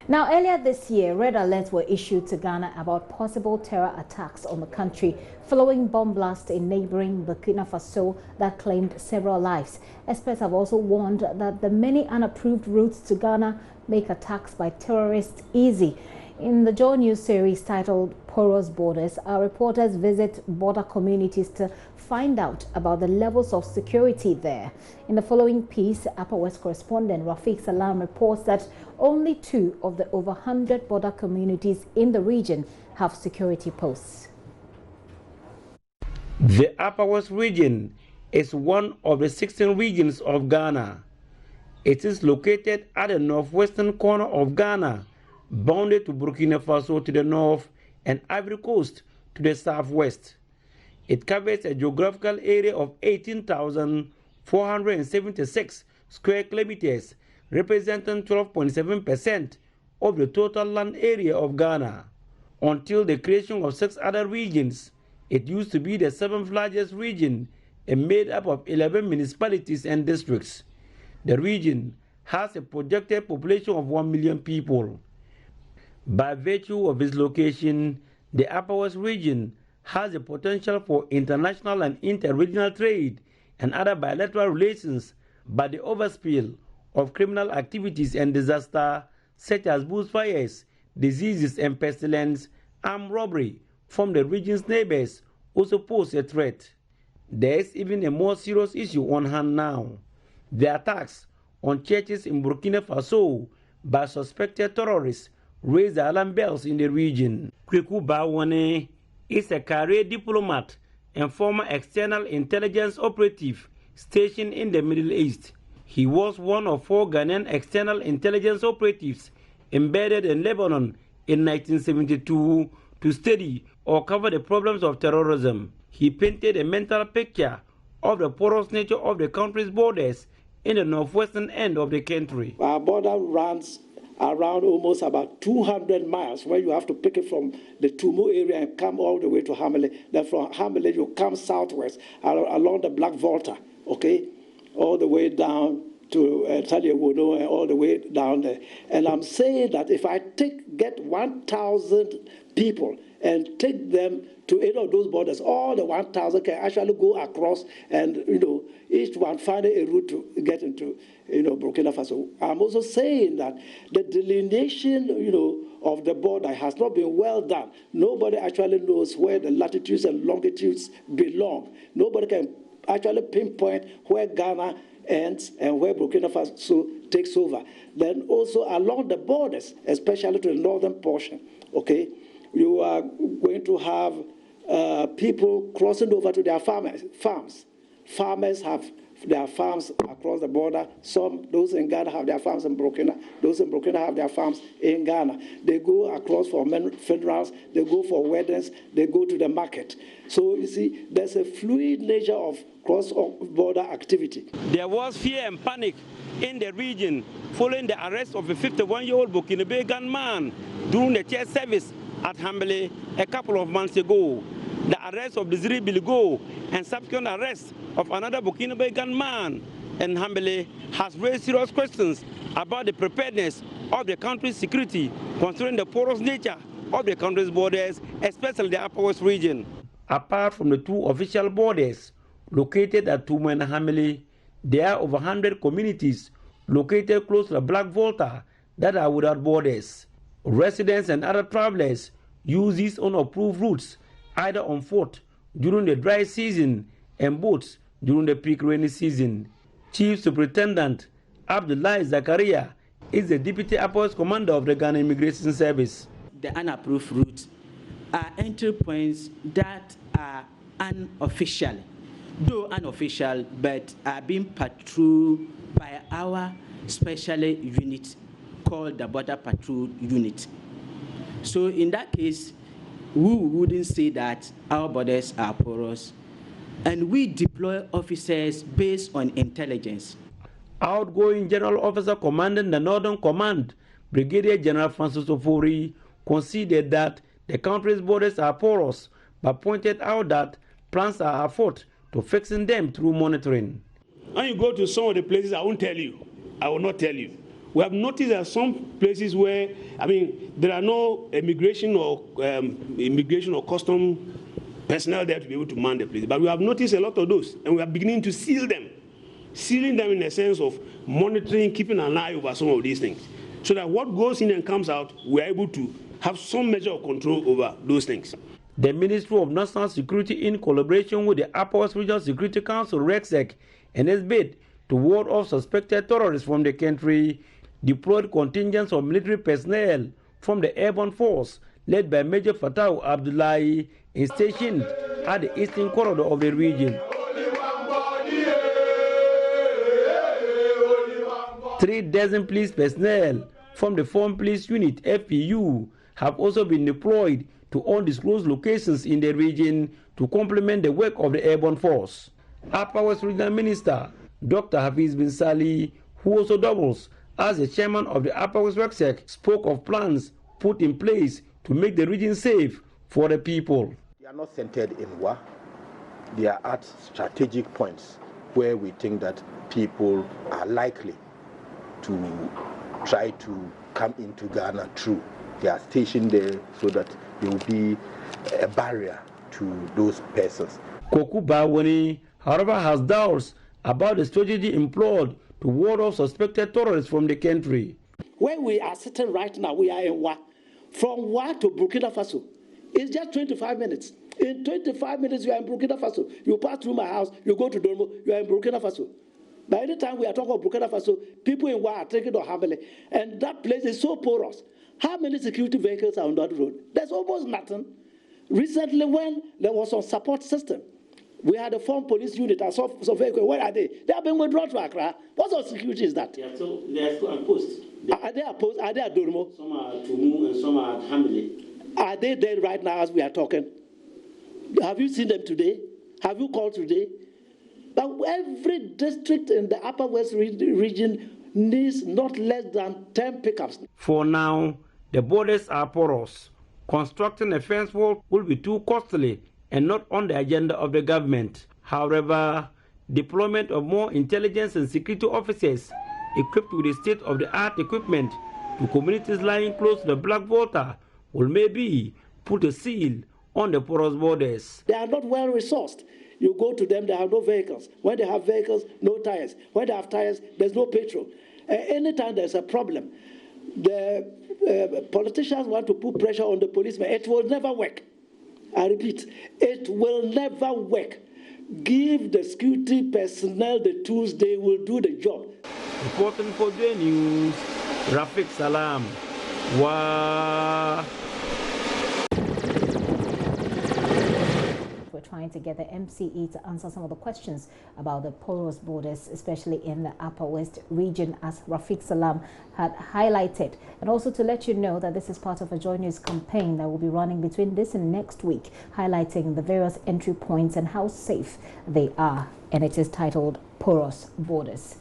Now, earlier this year, red alerts were issued to Ghana about possible terror attacks on the country following bomb blasts in neighboring Burkina Faso that claimed several lives. Experts have also warned that the many unapproved routes to Ghana make attacks by terrorists easy. In the JoyNews series titled Porous Borders, our reporters visit border communities to find out about the levels of security there. In the following piece, Upper West correspondent Rafiq Salam reports that only 2 of the over 100 border communities in the region have security posts. The Upper West region is one of the 16 regions of Ghana. It is located at the northwestern corner of Ghana, bounded to Burkina Faso to the north and Ivory Coast to the southwest. It covers a geographical area of 18,476 square kilometers, representing 12.7% of the total land area of Ghana. Until the creation of 6 other regions, it used to be the 7th largest region and made up of 11 municipalities and districts. The region has a projected population of 1 million people. By virtue of its location, the Upper West region has the potential for international and inter-regional trade and other bilateral relations, but the overspill of criminal activities and disaster such as bushfires, diseases and pestilence, armed robbery from the region's neighbors also pose a threat. There is even a more serious issue on hand now: the attacks on churches in Burkina Faso by suspected terrorists raise the alarm bells in the region. Kweku Bawane is a career diplomat and former external intelligence operative stationed in the Middle East. He was one of 4 Ghanaian external intelligence operatives embedded in Lebanon in 1972 to study or cover the problems of terrorism. He painted a mental picture of the porous nature of the country's borders in the northwestern end of the country. Our border runs around almost about 200 miles, where you have to pick it from the Tumu area and come all the way to Hamele. Then from Hamele, you come southwest along the Black Volta, okay, all the way down to Taliewodo and all the way down there. And I'm saying that if I get 1,000 people and take them to any of those borders, all the 1,000 can actually go across and, each one find a route to get into, Burkina Faso. I'm also saying that the delineation, of the border has not been well done. Nobody actually knows where the latitudes and longitudes belong. Nobody can actually pinpoint where Ghana ends and where Burkina Faso takes over. Then also along the borders, especially to the northern portion, okay, you are going to have people crossing over to their farms. Farmers have their farms across the border. Those in Ghana have their farms in Burkina. Those in Burkina have their farms in Ghana. They go across for funerals, they go for weddings, they go to the market. So you see, there's a fluid nature of cross-border activity. There was fear and panic in the region following the arrest of a 51-year-old Burkinabe man during the church service at Hamele a couple of months ago. The arrest of Desiree Biligo and subsequent arrest of another Burkinabe man in Hamele has raised serious questions about the preparedness of the country's security, considering the porous nature of the country's borders, especially the Upper West region. Apart from the 2 official borders located at Tumu and Hamele, there are over 100 communities located close to the Black Volta that are without borders. Residents and other travelers use these unapproved routes either on foot during the dry season and boats during the peak rainy season. Chief Superintendent Abdullahi Zakaria is the Deputy Upper West Commander of the Ghana Immigration Service. The unapproved routes are entry points that are unofficial, though unofficial, but are being patrolled by our special unit called the Border Patrol Unit. So in that case, we wouldn't say that our borders are porous, and we deploy officers based on intelligence. Outgoing General Officer commanding the Northern Command, Brigadier General Francis Ofori, conceded that the country's borders are porous, but pointed out that plans are afoot to fixing them through monitoring. When you go to some of the places, I won't tell you. I will not tell you. We have noticed that some places where, there are no immigration or custom personnel there to be able to man the place. But we have noticed a lot of those, and we are beginning to seal them. Sealing them in the sense of monitoring, keeping an eye over some of these things, so that what goes in and comes out, we are able to have some measure of control over those things. The Ministry of National Security, in collaboration with the Upper West Regional Security Council, RECSEC, and its bid to ward off suspected terrorists from the country, deployed contingents of military personnel from the airborne force led by Major Fatau Abdullahi and stationed at the eastern corridor of the region. 3 dozen police personnel from the Foreign Police Unit (FPU) have also been deployed to undisclosed locations in the region to complement the work of the airborne force. Upper West Regional Minister Dr. Hafiz bin Sali, who also doubles as the chairman of the Upper West RECSEC, spoke of plans put in place to make the region safe for the people. They are not centered in war. They are at strategic points where we think that people are likely to try to come into Ghana through. They are stationed there so that there will be a barrier to those persons. Koku Bawani, however, has doubts about the strategy employed to ward off suspected terrorists from the country. Where we are sitting right now, we are in Wa. From Wa to Burkina Faso, it's just 25 minutes. In 25 minutes, you are in Burkina Faso. You pass through my house, you go to Dormo, you are in Burkina Faso. By the time we are talking about Burkina Faso, people in Wa are taking to Hamele, and that place is so porous. How many security vehicles are on that road? There's almost nothing. Recently, when there was some support system, we had a foreign police unit and some vehicles. Where are they? They are being withdrawn to Accra. What sort of security is that? They are still on post. Are they at post? Are they at Dormo? Some are at Tumu and some are at Hamele. Are they there right now as we are talking? Have you seen them today? Have you called today? But every district in the Upper West region needs not less than 10 pickups. For now, the borders are porous. Constructing a fence wall will be too costly and not on the agenda of the government. However, deployment of more intelligence and security officers equipped with the state-of-the-art equipment to communities lying close to the Black Water will maybe put a seal on the porous borders. They are not well resourced. You go to them, they have no vehicles. When they have vehicles, no tires. When they have tires, there's no petrol. Anytime there's a problem, the politicians want to put pressure on the policemen. It will never work. I repeat, it will never work. Give the security personnel the tools, they will do the job. Reporting for JoyNews, Rafiq Salam. We're trying to get the MCE to answer some of the questions about the porous borders, especially in the Upper West region, as Rafiq Salam had highlighted. And also to let you know that this is part of a JoyNews campaign that will be running between this and next week, highlighting the various entry points and how safe they are. And it is titled Porous Borders.